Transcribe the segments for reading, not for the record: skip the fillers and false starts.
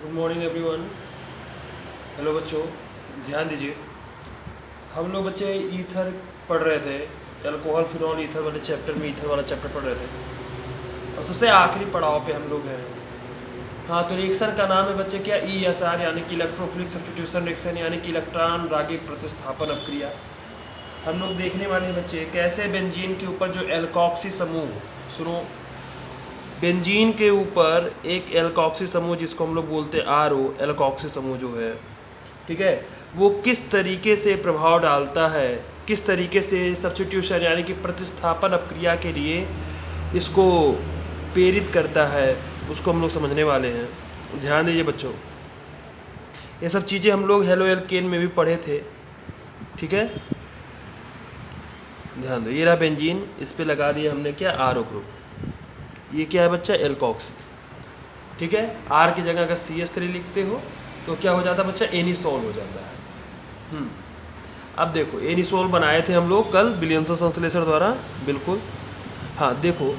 Good morning everyone. Hello बच्चों, ध्यान दीजिए। हम लोग बच्चे ईथर पढ़ रहे थे, अल्कोहल फिनॉल ईथर वाले चैप्टर में ईथर वाला चैप्टर पढ़ रहे थे और सबसे आखिरी पड़ाव पे हम लोग हैं। हाँ, तो रिएक्शन का नाम है बच्चे क्या, ESR यानी कि इलेक्ट्रोफिलिक सब्स्टिट्यूशन रिएक्शन, यानी कि इलेक्ट्रॉन रागिक प्रतिस्थापन अपक्रिया। हम लोग देखने वाले हैं बच्चे कैसे बेंजीन के ऊपर जो एल्कोक्सी समूह, सुनो, बेंजीन के ऊपर एक एल्कोक्सी समूह जिसको हम लोग बोलते हैं RO, एल्कोक्सी समूह जो है, ठीक है, वो किस तरीके से प्रभाव डालता है, किस तरीके से सब्स्टिट्यूशन यानी कि प्रतिस्थापन अपक्रिया के लिए इसको प्रेरित करता है, उसको हम लोग समझने वाले हैं। ध्यान दीजिए बच्चों, ये सब चीज़ें हम लोग हेलो एल्केन में भी पढ़े थे, ठीक है। ध्यान दो, ये रहा बेंजीन, इस पे लगा दिया हमने क्या, RO ग्रुप। ये क्या है बच्चा, एल्कोक्सी, ठीक है। R की जगह अगर CH3 लिखते हो तो क्या हो जाता है बच्चा, एनिसोल हो जाता है। अब देखो, एनिसोल बनाए थे हम लोग कल विलियमसन संश्लेषण द्वारा, बिल्कुल। हाँ देखो,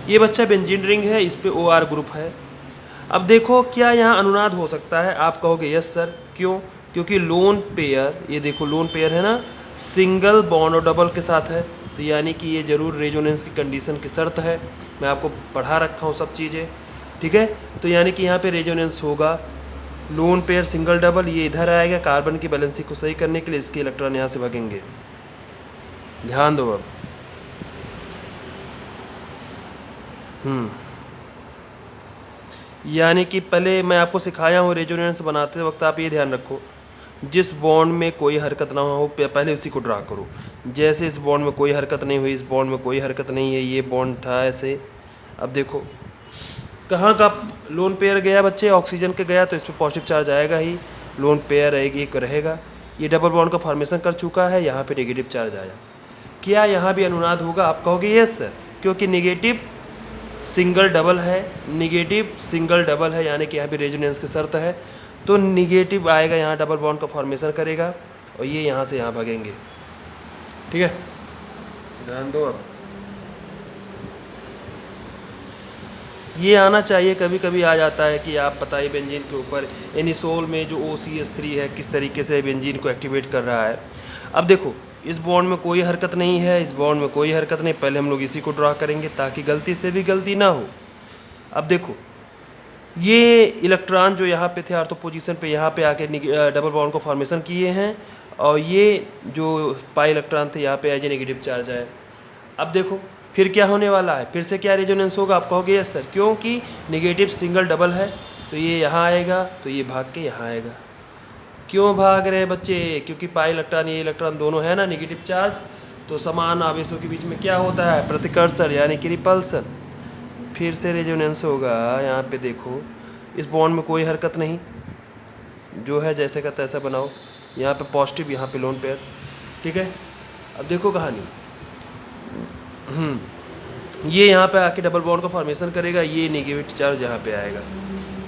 ये बच्चा बेंजीन रिंग है, इस पे OR ग्रुप है। अब देखो क्या यहाँ अनुनाद हो सकता है, आप कहोगे यस सर, क्यों? क्योंकि लोन पेयर, ये देखो लोन पेयर है ना, सिंगल बॉन्ड और डबल के साथ है, तो यानी कि ये जरूर रेजोनेंस की कंडीशन की शर्त है। मैं आपको पढ़ा रखा हूँ सब चीज़ें, ठीक है। तो यानी कि यहाँ पे रेजोनेंस होगा, लोन पेयर सिंगल डबल, ये इधर आएगा, कार्बन की बैलेंसी को सही करने के लिए इसके इलेक्ट्रॉन यहाँ से भागेंगे। ध्यान दो अब। यानी कि पहले मैं आपको सिखाया हूँ रेजोनेंस बनाते वक्त आप ये ध्यान रखो, जिस बॉन्ड में कोई हरकत ना हो पहले उसी को ड्रा करो। जैसे इस बॉन्ड में कोई हरकत नहीं हुई, इस बॉन्ड में कोई हरकत नहीं है, ये बॉन्ड था ऐसे। अब देखो कहाँ का लोन पेयर गया बच्चे, ऑक्सीजन के गया, तो इस पर पॉजिटिव चार्ज आएगा ही, लोन पेयर रहेगी, एक रहेगा। ये डबल बॉन्ड का फॉर्मेशन कर चुका है, यहाँ पे नेगेटिव चार्ज आया। क्या यहाँ भी अनुनाद होगा? आप कहोगे यस सर, क्योंकि नेगेटिव सिंगल डबल है, नेगेटिव सिंगल डबल है, यानी कि यहाँ भी रेजोनेंस की शर्त है, तो नेगेटिव आएगा, यहाँ डबल बॉन्ड का फॉर्मेशन करेगा और ये यहाँ से यहाँ भागेंगे, ठीक है। ध्यान दो अब, ये आना चाहिए, कभी कभी आ जाता है कि आप बताइए बेंजीन के ऊपर एनिसोल में जो OCH3 है किस तरीके से बेंजीन को एक्टिवेट कर रहा है। अब देखो इस बॉन्ड में कोई हरकत नहीं है, इस बॉन्ड में कोई हरकत नहीं, पहले हम लोग इसी को ड्रा करेंगे ताकि गलती से भी गलती ना हो। अब देखो ये इलेक्ट्रॉन जो यहाँ पे थे आर्थो पोजीशन पे, यहाँ पे आके डबल बॉन्ड को फॉर्मेशन किए हैं, और ये जो पाई इलेक्ट्रॉन थे यहाँ पे एज ए नेगेटिव चार्ज आए। अब देखो फिर क्या होने वाला है, फिर से क्या रेजोनेंस होगा? आप कहोगे यस सर, क्योंकि नेगेटिव सिंगल डबल है, तो ये यहाँ आएगा, तो ये भाग के यहाँ आएगा। क्यों भाग रहे हैं बच्चे? क्योंकि पाई इलेक्ट्रॉन ये इलेक्ट्रॉन दोनों है ना नेगेटिव चार्ज, तो समान आवेशों के बीच में क्या होता है, प्रतिकर्षण यानी कि रिपल्सन। फिर से रेजोनेंस होगा, यहाँ पे देखो इस बॉन्ड में कोई हरकत नहीं, जो है जैसे का तैसा बनाओ, यहाँ पे पॉजिटिव, यहाँ पे लोन पेयर, ठीक है। अब देखो कहानी, ये यहाँ पे आके डबल बॉन्ड का फॉर्मेशन करेगा, ये नेगेटिव चार्ज यहाँ पे आएगा।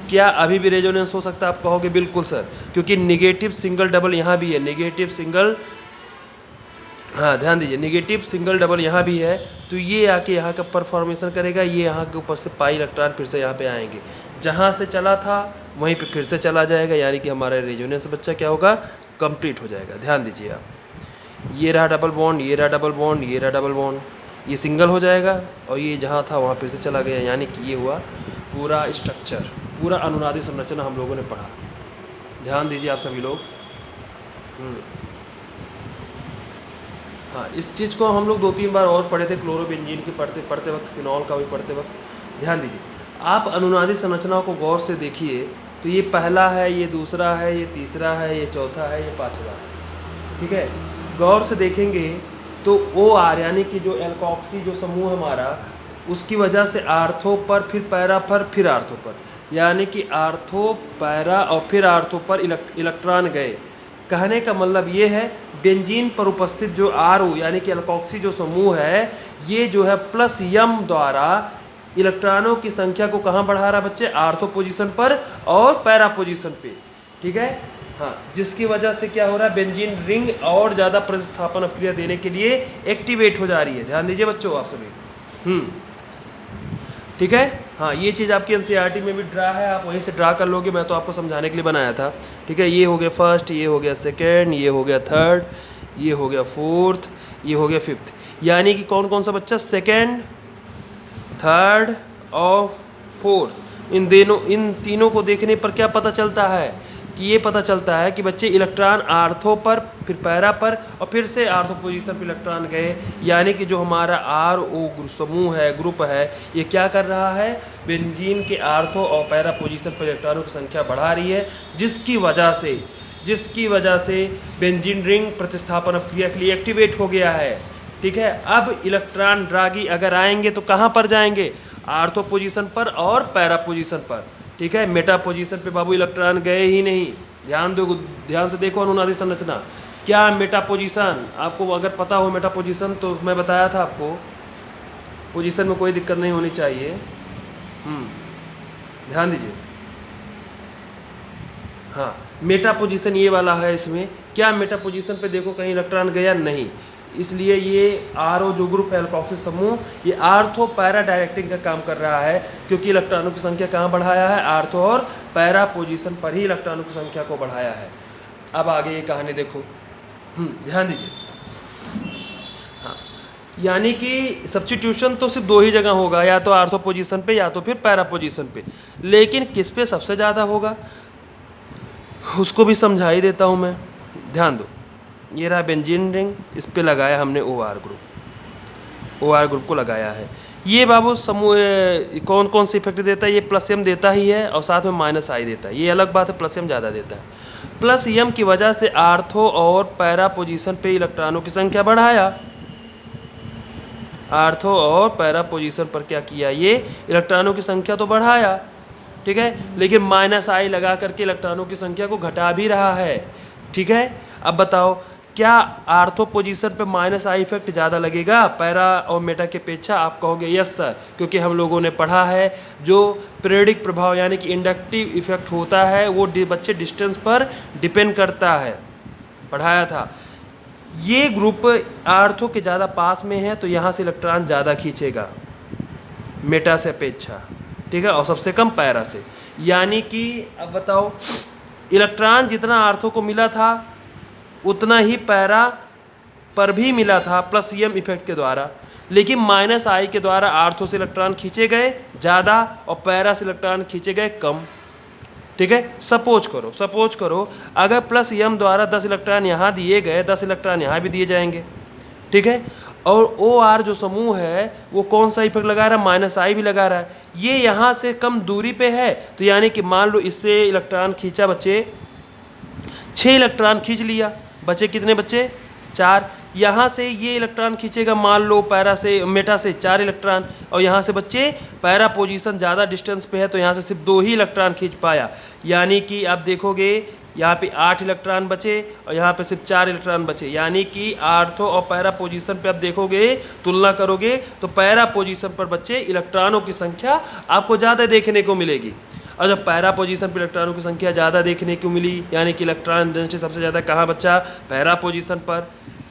क्या अभी भी रेजोनेंस हो सकता है? आप कहोगे बिल्कुल सर, क्योंकि नेगेटिव सिंगल डबल यहाँ भी है, नेगेटिव सिंगल, हाँ ध्यान दीजिए, नेगेटिव सिंगल डबल यहाँ भी है, तो ये आके यहाँ का पर फॉर्मेशन करेगा, ये यहाँ के ऊपर से पाई इलेक्ट्रॉन फिर से यहाँ पे आएंगे, जहाँ से चला था वहीं पे फिर से चला जाएगा, यानी कि हमारा रेजोनेंस बच्चा क्या होगा, कंप्लीट हो जाएगा। ध्यान दीजिए आप, ये रहा डबल बॉन्ड, ये रहा डबल बॉन्ड, ये रहा डबल बॉन्ड, ये सिंगल हो जाएगा और ये जहाँ था वहाँ फिर से चला गया, यानी कि ये हुआ पूरा स्ट्रक्चर, पूरा अनुनादी संरचना हम लोगों ने पढ़ा। ध्यान दीजिए आप सभी लोग। हाँ, इस चीज़ को हम लोग 2-3 बार और पढ़े थे, क्लोरोबेंजीन की पढ़ते वक्त, फिनॉल का भी पढ़ते वक्त। ध्यान दीजिए आप, अनुनादी संरचनाओं को गौर से देखिए, तो ये पहला है, ये दूसरा है, ये तीसरा है, ये चौथा है, ये पांचवा है, ठीक है। गौर से देखेंगे तो OR यानी कि जो एल्कोक्सी जो समूह हमारा, उसकी वजह से आर्थो पर, फिर पैरा पर, फिर आर्थो पर, यानी कि आर्थो, पैरा और फिर आर्थो पर इलेक्ट्रॉन गए। कहने का मतलब ये है, बेंजीन पर उपस्थित जो RO यानी कि एल्कोक्सी जो समूह है, ये जो है प्लस यम द्वारा इलेक्ट्रॉनों की संख्या को कहाँ बढ़ा रहा है बच्चे, आर्थो पोजीशन पर और पैरा पोजीशन पे, ठीक है। हाँ, जिसकी वजह से क्या हो रहा है, बेंजीन रिंग और ज़्यादा प्रतिस्थापन अपक्रिया देने के लिए एक्टिवेट हो जा रही है। ध्यान दीजिए बच्चों आप सभी। ठीक है। हाँ, ये चीज़ आपकी एनसीईआरटी में भी ड्रा है, आप वहीं से ड्रा कर लोगे, मैं तो आपको समझाने के लिए बनाया था। ठीक है, ये हो गया फर्स्ट, ये हो गया सेकेंड, ये हो गया थर्ड, ये हो गया फोर्थ, ये हो गया फिफ्थ। यानी कि कौन कौन सा बच्चा सेकेंड, थर्ड और फोर्थ, इन तीनों को देखने पर क्या पता चलता है कि ये पता चलता है कि बच्चे इलेक्ट्रॉन आर्थो पर, फिर पैरा पर, और फिर से आर्थो पोजीशन पर इलेक्ट्रॉन गए। यानी कि जो हमारा आर ओ समूह है, ग्रुप है, ये क्या कर रहा है, बेंजीन के आर्थो और पैरा पोजीशन पर इलेक्ट्रॉनों की संख्या बढ़ा रही है, जिसकी वजह से बेंजीन रिंग प्रतिस्थापन क्रिया के लिए एक्टिवेट हो गया है। ठीक है, अब इलेक्ट्रॉन ड्रागी अगर आएंगे तो कहाँ पर जाएंगे, आर्थो पोजीशन पर और पैरा पोजीशन पर। ठीक है, मेटा पोजीशन पे बाबू इलेक्ट्रॉन गए ही नहीं। ध्यान से देखो अनुनादी संरचना, क्या मेटा पोजीशन, आपको अगर पता हो मेटा पोजीशन तो मैं बताया था आपको, पोजीशन में कोई दिक्कत नहीं होनी चाहिए। ध्यान दीजिए, हाँ मेटा पोजीशन ये वाला है। इसमें क्या मेटा पोजीशन पे देखो कहीं इलेक्ट्रॉन गया नहीं, इसलिए ये आरओ जो ग्रुप है एल्कोक्सिल समूह, ये आर्थो पैरा डायरेक्टिंग का काम कर रहा है, क्योंकि इलेक्ट्रॉनों की संख्या कहाँ बढ़ाया है, आर्थो और पैरा पोजीशन पर ही इलेक्ट्रॉनों की संख्या को बढ़ाया है। अब आगे ये कहानी देखो, ध्यान दीजिए। हाँ, यानी कि सब्स्टिट्यूशन तो सिर्फ दो ही जगह होगा, या तो आर्थो पोजीशन पे या तो फिर पैरा पोजीशन पे, लेकिन किस पे सबसे ज़्यादा होगा उसको भी समझा ही देता हूँ मैं। ध्यान दो, ये रहा बेंजीन रिंग, इस पे लगाया हमने ओ आर ग्रुप को लगाया है। ये बाबू समूह कौन कौन से इफेक्ट देता है, ये प्लस एम देता ही है और साथ में माइनस आई देता है, ये अलग बात है, प्लस एम ज़्यादा देता है। प्लस एम की वजह से आर्थो और पैरा पोजीशन पे इलेक्ट्रॉनों की संख्या बढ़ाया, आर्थो और पैरा पोजीशन पर क्या किया, ये इलेक्ट्रॉनों की संख्या तो बढ़ाया, ठीक है, लेकिन माइनस आई लगा करके इलेक्ट्रॉनों की संख्या को घटा भी रहा है। ठीक है, अब बताओ क्या आर्थो पोजीशन पे माइनस आई इफेक्ट ज़्यादा लगेगा पैरा और मेटा के अपेक्षा? आप कहोगे यस सर, क्योंकि हम लोगों ने पढ़ा है जो पीरियडिक प्रभाव यानी कि इंडक्टिव इफेक्ट होता है वो बच्चे डिस्टेंस पर डिपेंड करता है, पढ़ाया था। ये ग्रुप आर्थो के ज़्यादा पास में है तो यहाँ से इलेक्ट्रॉन ज़्यादा खींचेगा मेटा से अपेक्षा, ठीक है, और सबसे कम पैरा से। यानी कि अब बताओ इलेक्ट्रॉन जितना आर्थो को मिला था उतना ही पैरा पर भी मिला था प्लस एम इफेक्ट के द्वारा, लेकिन माइनस आई के द्वारा आर्थो से इलेक्ट्रॉन खींचे गए ज़्यादा और पैरा से इलेक्ट्रॉन खींचे गए कम। ठीक है, सपोज करो अगर प्लस एम द्वारा 10 इलेक्ट्रॉन यहाँ दिए गए, 10 इलेक्ट्रॉन यहाँ भी दिए जाएंगे। ठीक है, और ओ आर जो समूह है वो कौन सा इफेक्ट लगा रहा है, माइनस आई भी लगा रहा है। ये यहाँ से कम दूरी पे है तो यानी कि मान लो इससे इलेक्ट्रॉन खींचा बच्चे 6 इलेक्ट्रॉन खींच लिया, बचे कितने बच्चे 4। यहाँ से ये इलेक्ट्रॉन खींचेगा मान लो पैरा से मेटा से 4 इलेक्ट्रॉन, और यहाँ से बच्चे पैरा पोजीशन ज़्यादा डिस्टेंस पे है तो यहाँ से सिर्फ 2 ही इलेक्ट्रॉन खींच पाया। यानी कि आप देखोगे यहाँ पे 8 इलेक्ट्रॉन बचे और यहाँ पे सिर्फ 4 इलेक्ट्रॉन बचे। यानी कि आर्थो और पैरा पोजीशन पे आप देखोगे, तुलना करोगे तो पैरा पोजीशन पर बच्चे इलेक्ट्रॉनों की संख्या आपको ज़्यादा देखने को मिलेगी। और जब पैरा पोजीशन पर इलेक्ट्रॉनों की संख्या ज़्यादा देखने को मिली यानी कि इलेक्ट्रॉन डेंसिटी सबसे ज़्यादा कहाँ बचा, पैरा पोजीशन पर।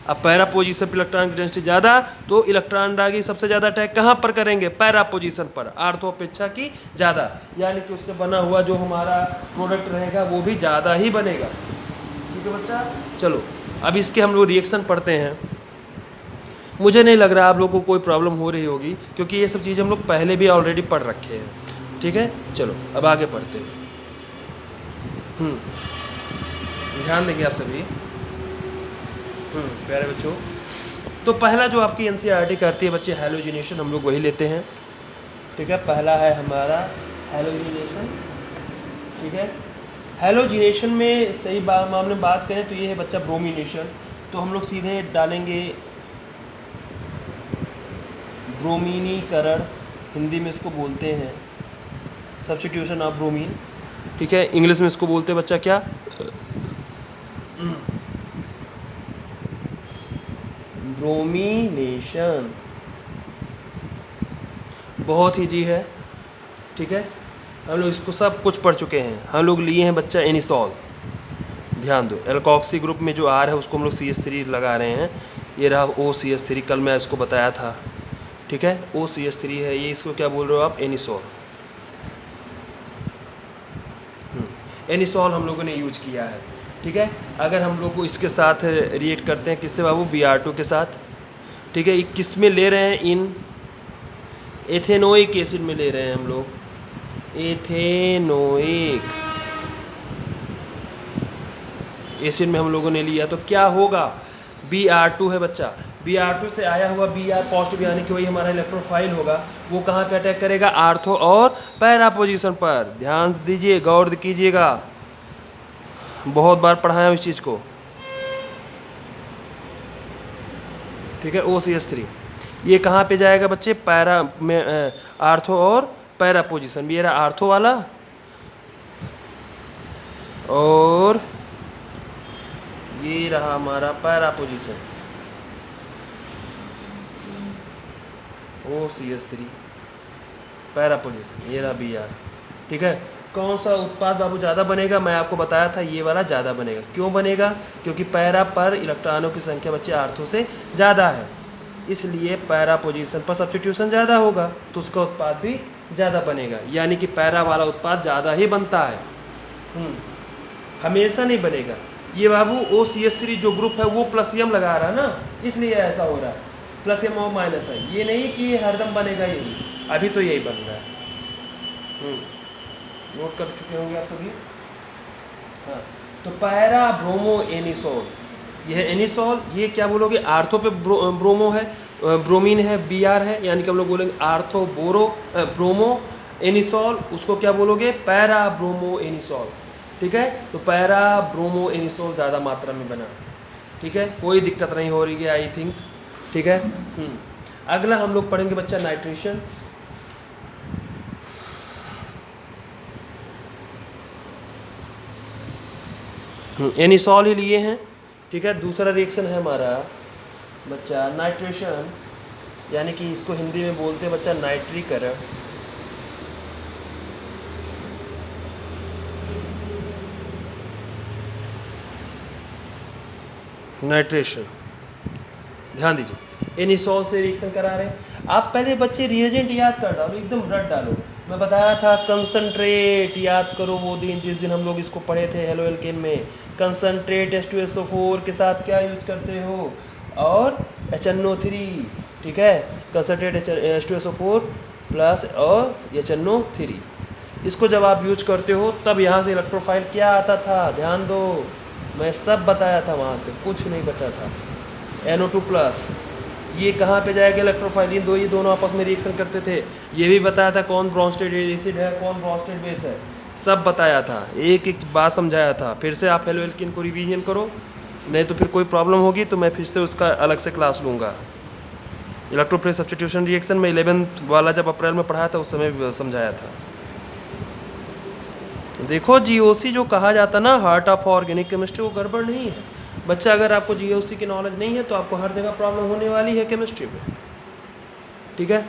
अब पैरा पोजीशन पर इलेक्ट्रॉन की डेंसिटी ज़्यादा तो इलेक्ट्रॉन ड्रैग सबसे ज़्यादा अटैक कहाँ पर करेंगे, पैरा पोजीशन पर, आर्थो अपेक्षा की ज़्यादा। यानी कि उससे बना हुआ जो हमारा प्रोडक्ट रहेगा वो भी ज़्यादा ही बनेगा। ठीक है बच्चा, चलो अब इसके हम लोग रिएक्शन पढ़ते हैं। मुझे नहीं लग रहा आप लोगों को कोई प्रॉब्लम हो रही होगी क्योंकि ये सब चीज़ें हम लोग पहले भी ऑलरेडी पढ़ रखे हैं। ठीक है, चलो अब आगे पढ़ते हैं। ध्यान देंगे आप सभी प्यारे बच्चों। तो पहला जो आपकी एनसीईआरटी करती है बच्चे हैलोजिनेशन, हम लोग वही लेते हैं। ठीक है, पहला है हमारा हैलोजिनेशन। ठीक है, हैलोजिनेशन में सही मामले में बात करें तो ये है बच्चा ब्रोमिनेशन। तो हम लोग सीधे डालेंगे ब्रोमीनीकरण, हिंदी में इसको बोलते हैं सब्स्टिट्यूशन ऑफ ब्रोमीन। ठीक है, इंग्लिश में इसको बोलते हैं बच्चा क्या, ब्रोमिनेशन। बहुत ही जी है। ठीक है, हम लोग इसको सब कुछ पढ़ चुके हैं। हम लोग लिए हैं बच्चा एनिसॉल। ध्यान दो, एल्कोक्सी ग्रुप में जो आर है उसको हम लोग CH3 लगा रहे हैं। ये रहा OCH3, कल मैं इसको बताया था। ठीक है, OCH3 है ये, इसको क्या बोल रहे हो आप, एनिसोल। एनिसोल हम लोगों ने यूज किया है। ठीक है, अगर हम लोग को इसके साथ रिएक्ट करते हैं किससे बाबू, Br2 के साथ। ठीक है, किस में ले रहे हैं, इन एथेनोइक एसिड में ले रहे हैं हम लोग, एथेनोइक एसिड में हम लोगों ने लिया, तो क्या होगा, Br2 है बच्चा, Br2 से आया हुआ Br पॉजिटिव यानी कि वही हमारा इलेक्ट्रोफाइल होगा, वो कहाँ पे अटैक करेगा, आर्थो और पैरा पोजीशन पर। ध्यान दीजिए, गौर कीजिएगा, बहुत बार पढ़ाया इस चीज़ को। ठीक है, OCH3 ये कहाँ पे जाएगा बच्चे, पैरा में, आर्थो और पैरा पोजीशन, ये रहा आर्थो वाला और ये रहा हमारा para position, OCH3 para position, ये रहा Br। ठीक है, कौन सा उत्पाद बाबू ज़्यादा बनेगा, मैं आपको बताया था ये वाला ज़्यादा बनेगा। क्यों बनेगा, क्योंकि पैरा पर इलेक्ट्रॉनों की संख्या बच्चे आर्थो से ज़्यादा है, इसलिए पैरा पोजीशन पर सब्स्टिट्यूशन ज़्यादा होगा, तो उसका उत्पाद भी ज़्यादा बनेगा, यानी कि पैरा वाला उत्पाद ज़्यादा ही बनता है। हमेशा नहीं बनेगा ये बाबू। OCH3 जो ग्रुप है वो प्लस एम लगा रहा है ना, इसलिए ऐसा हो रहा है, प्लस एम और माइनस है, ये नहीं कि ये हरदम बनेगा यही, अभी तो यही बन रहा है। नोट कर चुके होंगे आप सभी। हाँ, तो पैरा ब्रोमो एनिसोल, यह एनिसोल, ये क्या बोलोगे, आर्थो पे ब्रोमो है, ब्रोमीन है, Br है, यानी कि हम लोग बोलेंगे आर्थो बोरो ब्रोमो एनिसोल, उसको क्या बोलोगे, पैरा ब्रोमो एनिसोल। ठीक है, तो पैरा ब्रोमो एनिसोल ज़्यादा मात्रा में बना। ठीक है, कोई दिक्कत नहीं हो रही है आई थिंक। ठीक है, अगला हम लोग पढ़ेंगे बच्चा नाइट्रेशन। एनिसोल ही लिए हैं। ठीक है, दूसरा रिएक्शन है हमारा बच्चा नाइट्रेशन, यानी कि इसको हिंदी में बोलते हैं बच्चा नाइट्रीकरण। नाइट्रेशन, ध्यान दीजिए, एनिसोल से रिएक्शन करा रहे हैं। आप पहले बच्चे रिएजेंट याद कर डालो, एकदम रट डालो। मैं बताया था कंसंट्रेट याद करो, वो दिन जिस दिन हम लोग इसको पढ़े थे हेलो एल्केन में, कंसंट्रेट H2SO4 के साथ क्या यूज करते हो, और HNO3। ठीक है, कंसंट्रेट H2SO4 प्लस और HNO3, इसको जब आप यूज करते हो तब यहाँ से इलेक्ट्रोफाइल क्या आता था, ध्यान दो, मैं सब बताया था, वहाँ से कुछ नहीं बचा था। NO2 प्लस, ये कहाँ पे जाएगा इलेक्ट्रोफाइल, ये दोनों आपस में रिएक्शन करते थे। ये भी बताया था कौन ब्रोंस्टेड एसिड है, कौन ब्रोंस्टेड बेस है, सब बताया था, एक एक बात समझाया था। फिर से आप हेलो एल्केन को रिवीजन करो, नहीं तो फिर कोई प्रॉब्लम होगी तो मैं फिर से उसका अलग से क्लास लूँगा। इलेक्ट्रोफिलिक सब्स्टिट्यूशन रिएक्शन में 11th वाला जब अप्रैल में पढ़ाया था उस समय भी समझाया था। देखो GOC जो कहा जाता ना, हार्ट ऑफ ऑर्गेनिक केमिस्ट्री, वो गड़बड़ नहीं है बच्चा। अगर आपको GOC की नॉलेज नहीं है तो आपको हर जगह प्रॉब्लम होने वाली है केमिस्ट्री में। ठीक है,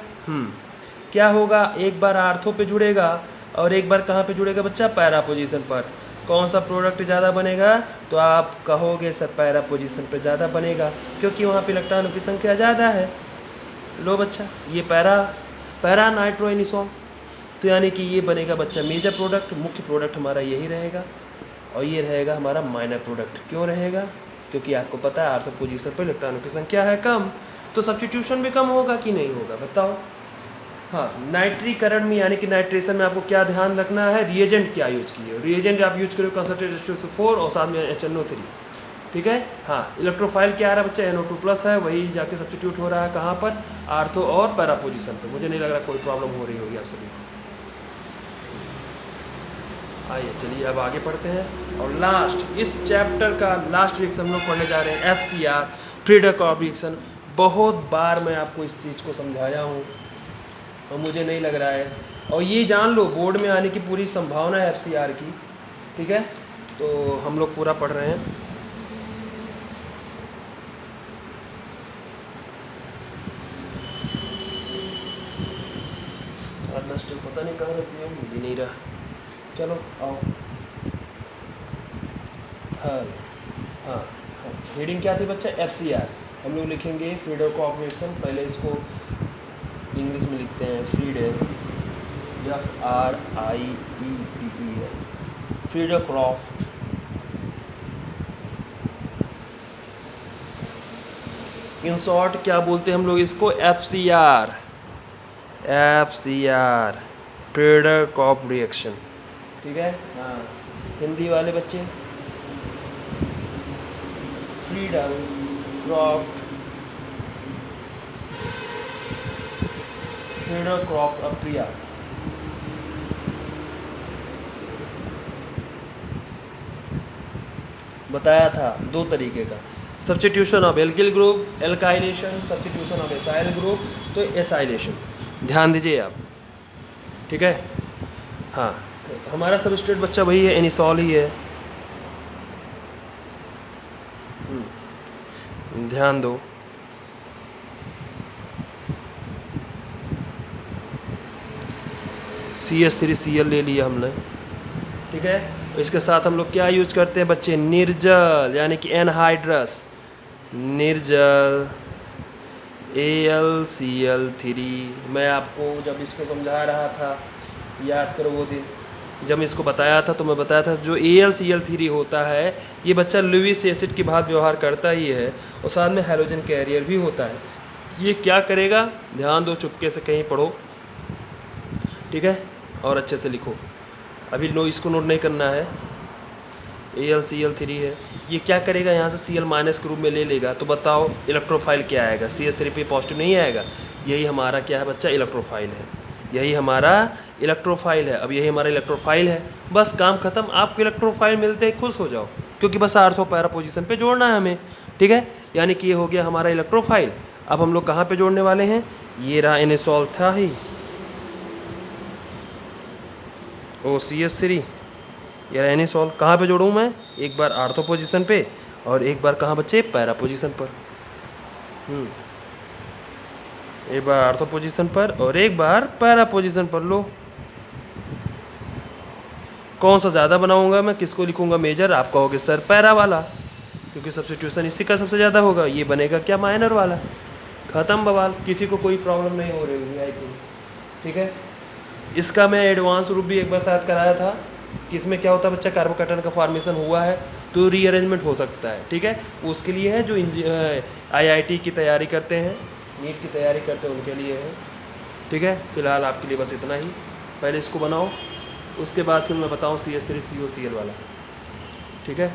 क्या होगा, एक बार आर्थो पे जुड़ेगा और एक बार कहाँ पे जुड़ेगा बच्चा, पैरा पोजीशन पर। कौन सा प्रोडक्ट ज़्यादा बनेगा, तो आप कहोगे सर पैरा पोजीशन पे ज़्यादा बनेगा, क्योंकि वहाँ पे इलेक्ट्रॉनों की संख्या ज़्यादा है। लो बच्चा, ये पैरा नाइट्रोएनिसोल, तो यानी कि ये बनेगा बच्चा मेजर प्रोडक्ट, मुख्य प्रोडक्ट हमारा यही रहेगा, और ये रहेगा हमारा माइनर प्रोडक्ट। क्यों रहेगा, क्योंकि आपको पता है आर्थो पोजीशन पर इलेक्ट्रॉनों की संख्या है कम, तो सब्स्टिट्यूशन भी कम होगा कि नहीं होगा, बताओ। हाँ, नाइट्रीकरण में यानी कि नाइट्रेशन में आपको क्या ध्यान रखना है, रिएजेंट क्या यूज किए, रिएजेंट आप यूज करो कंसंट्रेट H2SO4 और साथ में HNO3। ठीक है, हाँ, इलेक्ट्रोफाइल क्या आ रहा है बच्चा, NO2 प्लस है, वही जाके सब्स्टिट्यूट हो रहा है कहाँ पर, आर्थो और पैरा पोजीशन पर। मुझे नहीं लग रहा कोई प्रॉब्लम हो रही होगी आप सभी को। आइए चलिए अब आगे पढ़ते हैं, और लास्ट इस चैप्टर का लास्ट रिएक्शन हम लोग पढ़ने जा रहे हैं FCR, फ्रीडरकॉर्फ रिएक्शन। बहुत बार मैं आपको इस चीज़ को समझाया हूँ और मुझे नहीं लग रहा है, और ये जान लो बोर्ड में आने की पूरी संभावना है FCR की। ठीक है, तो हम लोग पूरा पढ़ रहे हैं। लास्ट पता नहीं कहाँ रख दिया, मिल नहीं रहा, चलो आओ। हाँ, हेडिंग क्या थी बच्चा, FCR। हम लोग लिखेंगे फ्रीडरकॉर्फ रिएक्शन, पहले इसको इंग्लिश में लिखते हैं Friedel, FRIEDEL, Friedel Craft. In short क्या बोलते हैं हम लोग इसको, FCR, फ्रीडल क्रॉफ्ट रिएक्शन। ठीक है, हाँ। हिंदी वाले बच्चे, फ्रीडल क्रॉफ्ट, फ्रीडल क्रॉफ्ट अप्रिया। बताया था दो तरीके का, substitution of alkyl group, alkylation, substitution of acyl group, तो एसाइलेशन ध्यान दीजिए आप। ठीक है, हाँ। हमारा सबस्ट्रेट बच्चा वही है, एनिसॉल ही है। ध्यान दो। CH3Cl ले लिया हमने। ठीक है, इसके साथ हम लोग क्या यूज करते हैं बच्चे, निर्जल यानी कि एनहाइड्रस, निर्जल AlCl3। मैं आपको जब इसको समझा रहा था, याद करो वो दिन जब इसको बताया था, तो मैं बताया था जो AlCl3 होता है ये बच्चा लुईस एसिड की भांति व्यवहार करता ही है, और साथ में हैलोजन कैरियर भी होता है। ये क्या करेगा, ध्यान दो, चुपके से कहीं पढ़ो। ठीक है, और अच्छे से लिखो, अभी इसको नोट नहीं करना है। AlCl3 है, ये क्या करेगा, यहाँ से Cl माइनस के रूप में ले लेगा, तो बताओ इलेक्ट्रोफाइल क्या आएगा, CH3 पे पॉजिटिव नहीं आएगा। यही हमारा क्या है बच्चा, इलेक्ट्रोफाइल है। यही हमारा इलेक्ट्रोफाइल है। अब यही हमारा इलेक्ट्रोफाइल है, बस काम खत्म। आपको इलेक्ट्रोफाइल मिलते ही खुश हो जाओ, क्योंकि बस आर्थो पैरा पोजीशन पे जोड़ना है हमें। ठीक है, यानी कि ये हो गया हमारा इलेक्ट्रोफाइल। अब हम लोग कहाँ पे जोड़ने वाले हैं, ये रहा एनिसॉल था ही, OCH3, ये रहा एनिसॉल। कहाँ पे जोड़ूँ मैं, एक बार आर्थो पोजीशन पे और एक बार कहाँ बच्चे, पैरा पोजीशन पर। एक बार आर्थो पोजीशन पर और एक बार पैरा पोजीशन पर। लो, कौन सा ज़्यादा बनाऊंगा मैं, किसको लिखूंगा मेजर, आप कहोगे सर पैरा वाला, क्योंकि सब्स्टिट्यूशन इसी का सबसे ज़्यादा होगा। ये बनेगा क्या, माइनर वाला। ख़त्म बवाल, किसी को कोई प्रॉब्लम नहीं हो रही होगी आई थिंक। ठीक है, इसका मैं एडवांस रूप भी एक बार साथ कराया था कि इसमें क्या होता है बच्चा, कार्बोकैटायन का फॉर्मेशन हुआ है तो रीअरेंजमेंट हो सकता है। ठीक है, उसके लिए है जो IIT की तैयारी करते हैं, नीट की तैयारी करते हैं, उनके लिए है। ठीक है, फिलहाल आपके लिए बस इतना ही। पहले इसको बनाओ, उसके बाद फिर मैं बताऊँ CH3COCl वाला। ठीक है,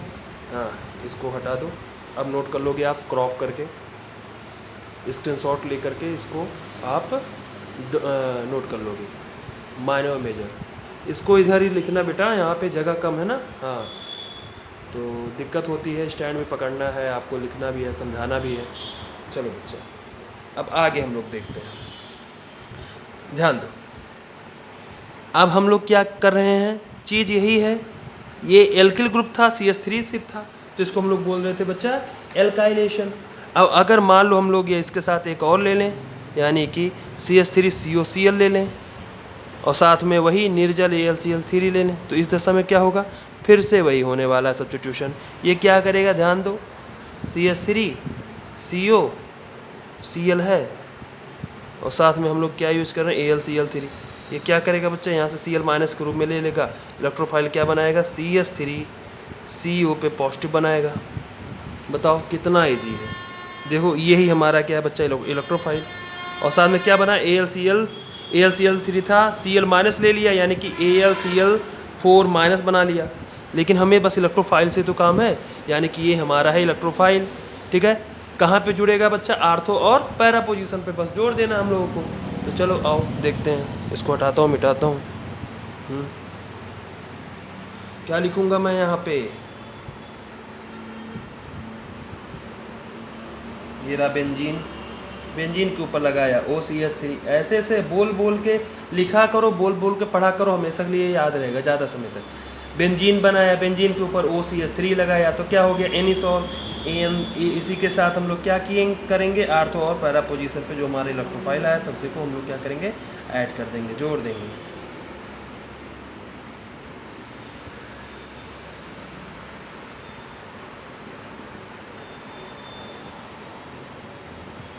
हाँ, इसको हटा दो। अब नोट कर लोगे आप, क्रॉप करके स्क्रीनशॉट ले करके इसको आप नोट कर लोगे, माइनर और मेजर। इसको इधर ही लिखना बेटा, यहाँ पे जगह कम है ना, हाँ, तो दिक्कत होती है, स्टैंड में पकड़ना है आपको, लिखना भी है, समझाना भी है। चलो बच्चा, अब आगे हम लोग देखते हैं, ध्यान दो। अब हम लोग क्या कर रहे हैं, चीज़ यही है, ये एल्किल ग्रुप था, CH3 सिर्फ था, तो इसको हम लोग बोल रहे थे बच्चा एल्काइलेशन। अब अगर मान लो हम लोग ये इसके साथ एक और ले लें, यानी कि CH3COCl ले लें, और साथ में वही निर्जल AlCl3 ले लें, तो इस दशा में क्या होगा, फिर से वही होने वाला है सब्स्टिट्यूशन। ये क्या करेगा, ध्यान दो, CH3COCl है, और साथ में हम लोग क्या यूज़ कर रहे हैं, AlCl3। ये क्या करेगा बच्चा, यहाँ से Cl माइनस के रूप में ले लेगा, इलेक्ट्रोफाइल क्या बनाएगा, CH3CO पे पॉजिटिव बनाएगा। बताओ कितना ईजी है। देखो यही हमारा क्या है बच्चा, इलेक्ट्रोफाइल, और साथ में क्या बना, AlCl3 था, Cl माइनस ले लिया, यानी कि AlCl4 माइनस बना लिया। लेकिन हमें बस इलेक्ट्रोफाइल से तो काम है, यानी कि ये हमारा है इलेक्ट्रोफाइल। ठीक है, कहाँ पे जुड़ेगा बच्चा, आर्थो और पैरा पोजीशन पे, बस जोड़ देना हम लोगों को। तो चलो आओ देखते हैं, इसको हटाता हूँ, मिटाता हूँ। क्या लिखूँगा मैं यहाँ पे, ये रहा बेंजीन, बेंजीन के ऊपर लगाया OCH3। ऐसे ऐसे बोल बोल के लिखा करो, बोल बोल के पढ़ा करो, हमेशा के लिए याद रहेगा ज़्यादा समय तक। बेंजीन बनाया, बेंजीन के ऊपर OCH3 लगाया, तो क्या हो गया, एनिसॉल। इसी के साथ हम लोग क्या करेंगे, आर्थो और पैरा पोजीशन पे जो हमारा इलेक्ट्रोफाइल आया था उसी को हम लोग क्या करेंगे, ऐड कर देंगे, जोड़ देंगे।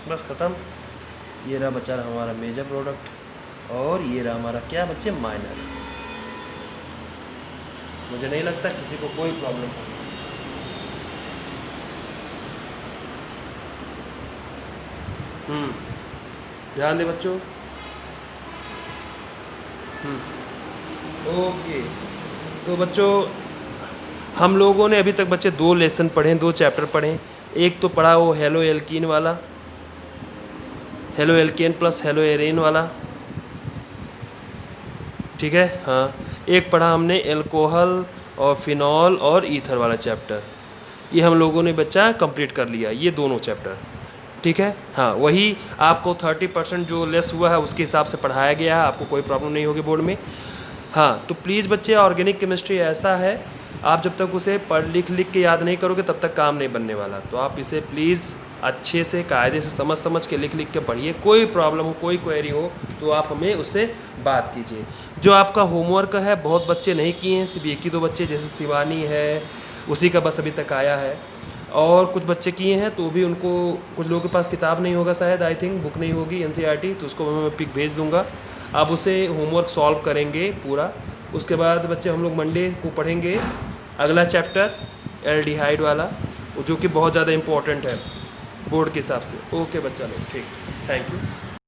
बस खत्म। ये रहा बच्चा हमारा मेजर प्रोडक्ट, और ये रहा हमारा क्या बच्चे, माइनर। मुझे नहीं लगता किसी को कोई प्रॉब्लम होगी। ध्यान दे बच्चों। ओके, तो बच्चों हम लोगों ने अभी तक बच्चे 2 लेसन पढ़े, 2 चैप्टर पढ़े। एक तो पढ़ा वो हेलो एल्कीन वाला, हेलो एल्केन प्लस हेलो एरेन वाला, ठीक है। हाँ, एक पढ़ा हमने एल्कोहल और फिनॉल और ईथर वाला चैप्टर। ये हम लोगों ने बच्चा कंप्लीट कर लिया, ये दोनों चैप्टर, ठीक है। हाँ, वही आपको 30% जो लेस हुआ है उसके हिसाब से पढ़ाया गया है, आपको कोई प्रॉब्लम नहीं होगी बोर्ड में। हाँ, तो प्लीज़ बच्चे, ऑर्गेनिक केमिस्ट्री ऐसा है, आप जब तक उसे पढ़ लिख के याद नहीं करोगे तब तक काम नहीं बनने वाला। तो आप इसे प्लीज़ अच्छे से कायदे से समझ के लिख के पढ़िए। कोई प्रॉब्लम हो, कोई क्वेरी हो तो आप हमें उससे बात कीजिए। जो आपका होमवर्क है, बहुत बच्चे नहीं किए हैं, सिर्फ 1 ही 2 बच्चे, जैसे शिवानी है, उसी का बस अभी तक आया है, और कुछ बच्चे किए हैं तो भी उनको, कुछ लोगों के पास किताब नहीं होगा शायद, आई थिंक बुक नहीं होगी NCERT, तो उसको मैं पिक भेज दूँगा। आप उसे होमवर्क सॉल्व करेंगे पूरा। उसके बाद बच्चे हम लोग मंडे को पढ़ेंगे अगला चैप्टर एल्डिहाइड वाला, जो कि बहुत ज़्यादा इम्पोर्टेंट है बोर्ड के हिसाब से। ओके बच्चा लोग, ठीक, थैंक यू।